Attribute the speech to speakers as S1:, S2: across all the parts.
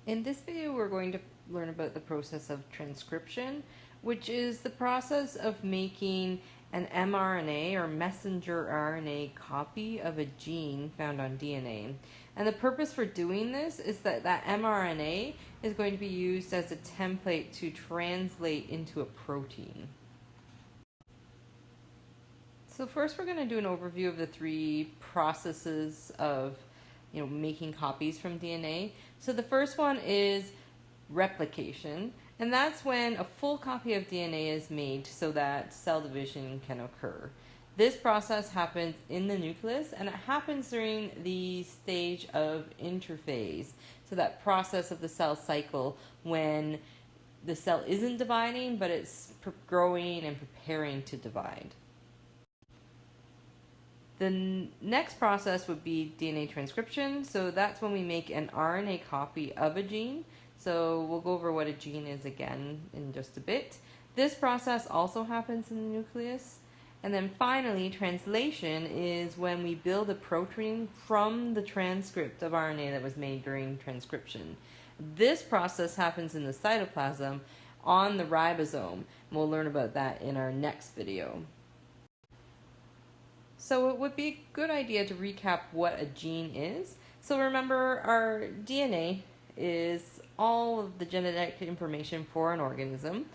S1: In this video, we're going to learn about the process of transcription, which is the process of making an mRNA or messenger RNA copy of a gene found on DNA. And the purpose for doing this is that mRNA is going to be used as a template to translate into a protein. So first we're going to do an overview of the three processes of making copies from DNA. So the first one is replication, and that's when a full copy of DNA is made so that cell division can occur. This process happens in the nucleus, and it happens during the stage of interphase. So that process of the cell cycle when the cell isn't dividing, but it's growing and preparing to divide. The next process would be DNA transcription. So that's when we make an RNA copy of a gene. So we'll go over what a gene is again in just a bit. This process also happens in the nucleus. And then finally, translation is when we build a protein from the transcript of RNA that was made during transcription. This process happens in the cytoplasm on the ribosome. And we'll learn about that in our next video. So it would be a good idea to recap what a gene is. So remember, our DNA is all of the genetic information for an organism,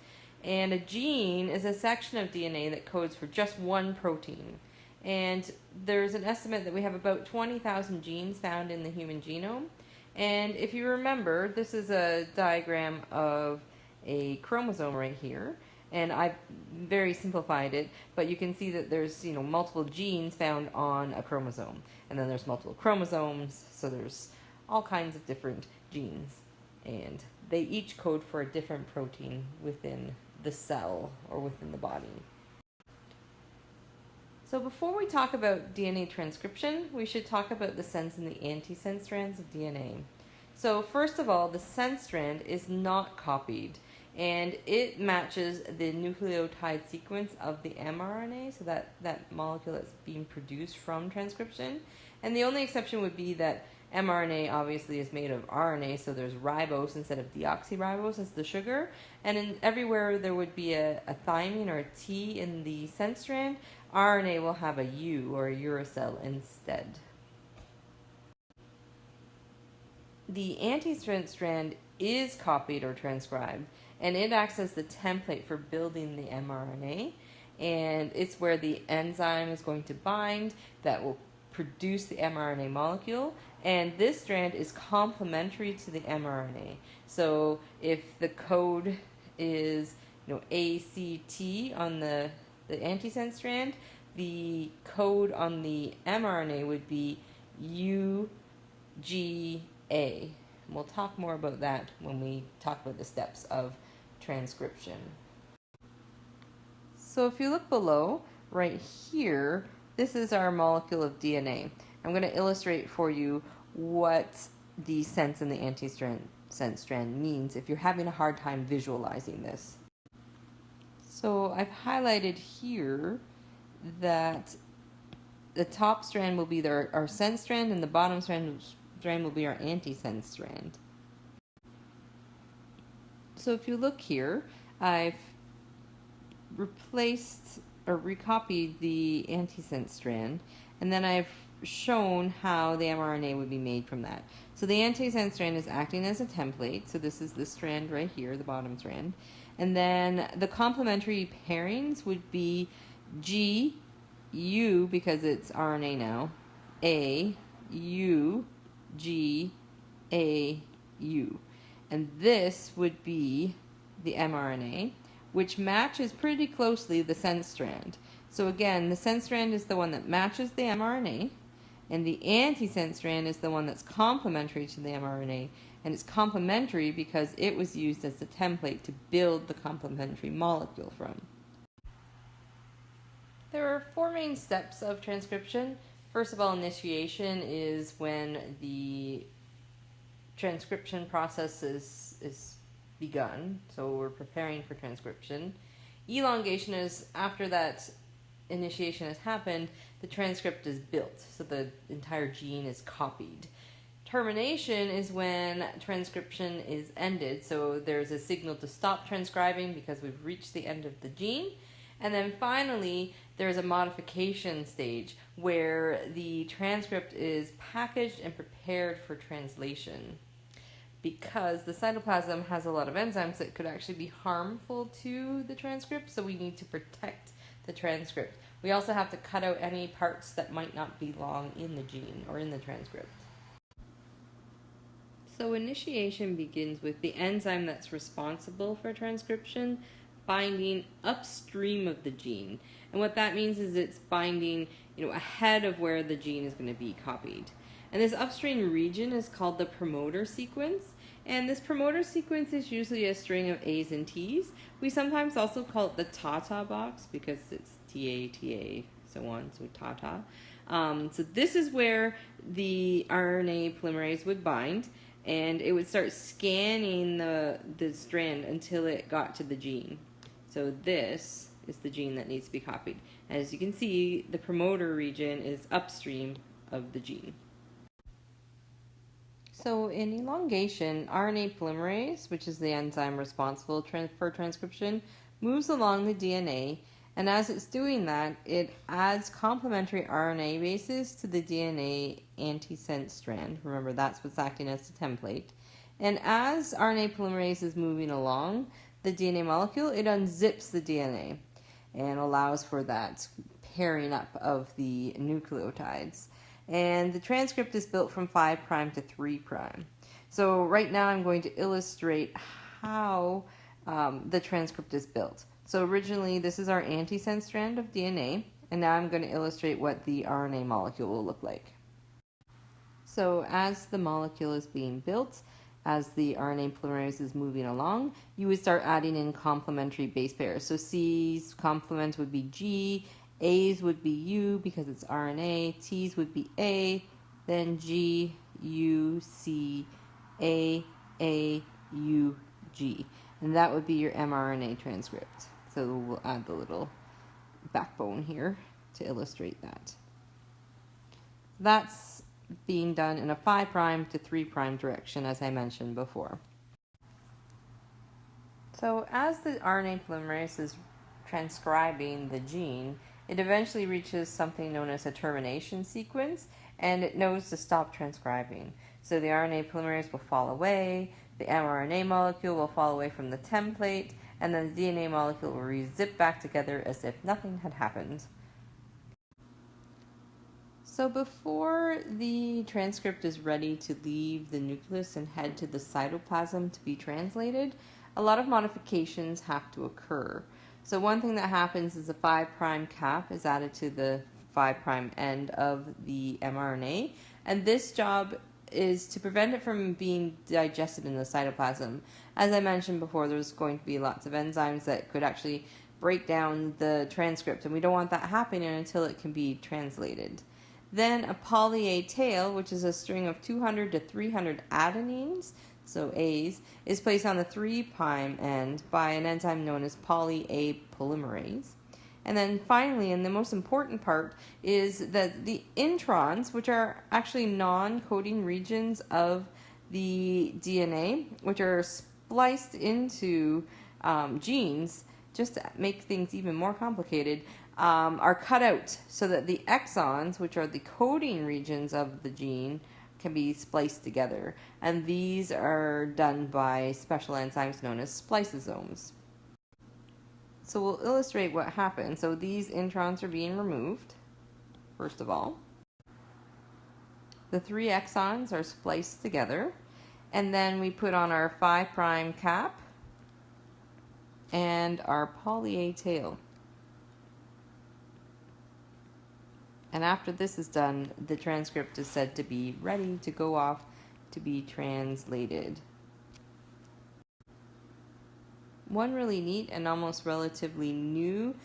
S1: and a gene is a section of DNA that codes for just one protein. And there's an estimate that we have about 20,000 genes found in the human genome. And if you remember, this is a diagram of a chromosome right here. And I've very simplified it, but you can see that there's multiple genes found on a chromosome, and then there's multiple chromosomes, so there's all kinds of different genes, and they each code for a different protein within the cell or within the body. So before we talk about DNA transcription, we should talk about the sense and the antisense strands of DNA. So first of all, the sense strand is not copied, and it matches the nucleotide sequence of the mRNA, so that molecule that's being produced from transcription. And the only exception would be that mRNA obviously is made of RNA, so there's ribose instead of deoxyribose as the sugar. And everywhere there would be a thymine or a T in the sense strand, RNA will have a U or a uracil instead. The antisense strand is copied or transcribed, and it acts as the template for building the mRNA, and it's where the enzyme is going to bind that will produce the mRNA molecule, and this strand is complementary to the mRNA. So if the code is ACT on the antisense strand, the code on the mRNA would be UGA. We'll talk more about that when we talk about the steps of transcription. So if you look below, right here, this is our molecule of DNA. I'm going to illustrate for you what the sense and the antisense strand means if you're having a hard time visualizing this. So I've highlighted here that the top strand will be our sense strand, and the bottom strand will be our antisense strand. So if you look here, I've replaced or recopied the antisense strand, and then I've shown how the mRNA would be made from that. So the antisense strand is acting as a template, so this is the strand right here, the bottom strand, and then the complementary pairings would be G, U, because it's RNA now, A, U, G, A, U. And this would be the mRNA, which matches pretty closely the sense strand. So again, the sense strand is the one that matches the mRNA, and the antisense strand is the one that's complementary to the mRNA, and it's complementary because it was used as the template to build the complementary molecule from. There are four main steps of transcription. First of all, initiation is when the transcription process is begun, so we're preparing for transcription. Elongation is after that initiation has happened, the transcript is built, so the entire gene is copied. Termination is when transcription is ended. So there's a signal to stop transcribing because we've reached the end of the gene. And then finally, there's a modification stage where the transcript is packaged and prepared for translation. Because the cytoplasm has a lot of enzymes that could actually be harmful to the transcript, so we need to protect the transcript. We also have to cut out any parts that might not belong in the gene or in the transcript. So initiation begins with the enzyme that's responsible for transcription binding upstream of the gene. And what that means is it's binding, ahead of where the gene is going to be copied. And this upstream region is called the promoter sequence. And this promoter sequence is usually a string of A's and T's. We sometimes also call it the TATA box because it's TA, TA, so on, so TATA. So this is where the RNA polymerase would bind, and it would start scanning the strand until it got to the gene. So this is the gene that needs to be copied. As you can see, the promoter region is upstream of the gene. So in elongation, RNA polymerase, which is the enzyme responsible for transcription, moves along the DNA, and as it's doing that, it adds complementary RNA bases to the DNA antisense strand. Remember, that's what's acting as the template. And as RNA polymerase is moving along the DNA molecule, it unzips the DNA and allows for that pairing up of the nucleotides. And the transcript is built from 5' to 3'. So right now I'm going to illustrate how the transcript is built. So originally this is our antisense strand of DNA, and now I'm going to illustrate what the RNA molecule will look like. So as the molecule is being built, as the RNA polymerase is moving along, you would start adding in complementary base pairs. So C's complement would be G, A's would be U because it's RNA, T's would be A, then G, U, C, A, U, G. And that would be your mRNA transcript. So we'll add the little backbone here to illustrate that. That's being done in a 5' to 3' direction, as I mentioned before. So as the RNA polymerase is transcribing the gene, it eventually reaches something known as a termination sequence, and it knows to stop transcribing. So the RNA polymerase will fall away, the mRNA molecule will fall away from the template, and then the DNA molecule will re-zip back together as if nothing had happened. So before the transcript is ready to leave the nucleus and head to the cytoplasm to be translated, a lot of modifications have to occur. So one thing that happens is a 5' cap is added to the 5' end of the mRNA, and this job is to prevent it from being digested in the cytoplasm. As I mentioned before, there's going to be lots of enzymes that could actually break down the transcript, and we don't want that happening until it can be translated. Then a poly-A tail, which is a string of 200 to 300 adenines, so A's, is placed on the 3' end by an enzyme known as poly-A polymerase. And then finally, and the most important part, is that the introns, which are actually non-coding regions of the DNA, which are spliced into genes, just to make things even more complicated, are cut out so that the exons, which are the coding regions of the gene, can be spliced together. And these are done by special enzymes known as spliceosomes. So we'll illustrate what happens. So these introns are being removed, first of all. The 3 exons are spliced together. And then we put on our 5' cap and our poly-A tail. And after this is done, the transcript is said to be ready to go off to be translated. One really neat and almost relatively new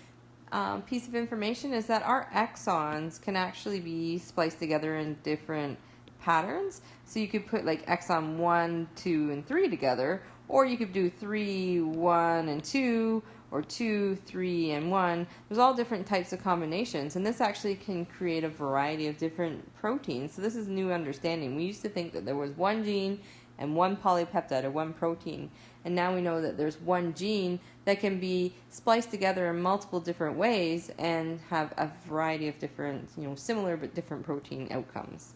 S1: piece of information is that our exons can actually be spliced together in different patterns. So you could put like exon 1, 2, and 3 together, Or you could do 3, 1, and 2, or 2, 3, and 1. There's all different types of combinations, and this actually can create a variety of different proteins. So this is new understanding. We used to think that there was one gene and one polypeptide, or one protein, and now we know that there's one gene that can be spliced together in multiple different ways and have a variety of different, similar but different protein outcomes.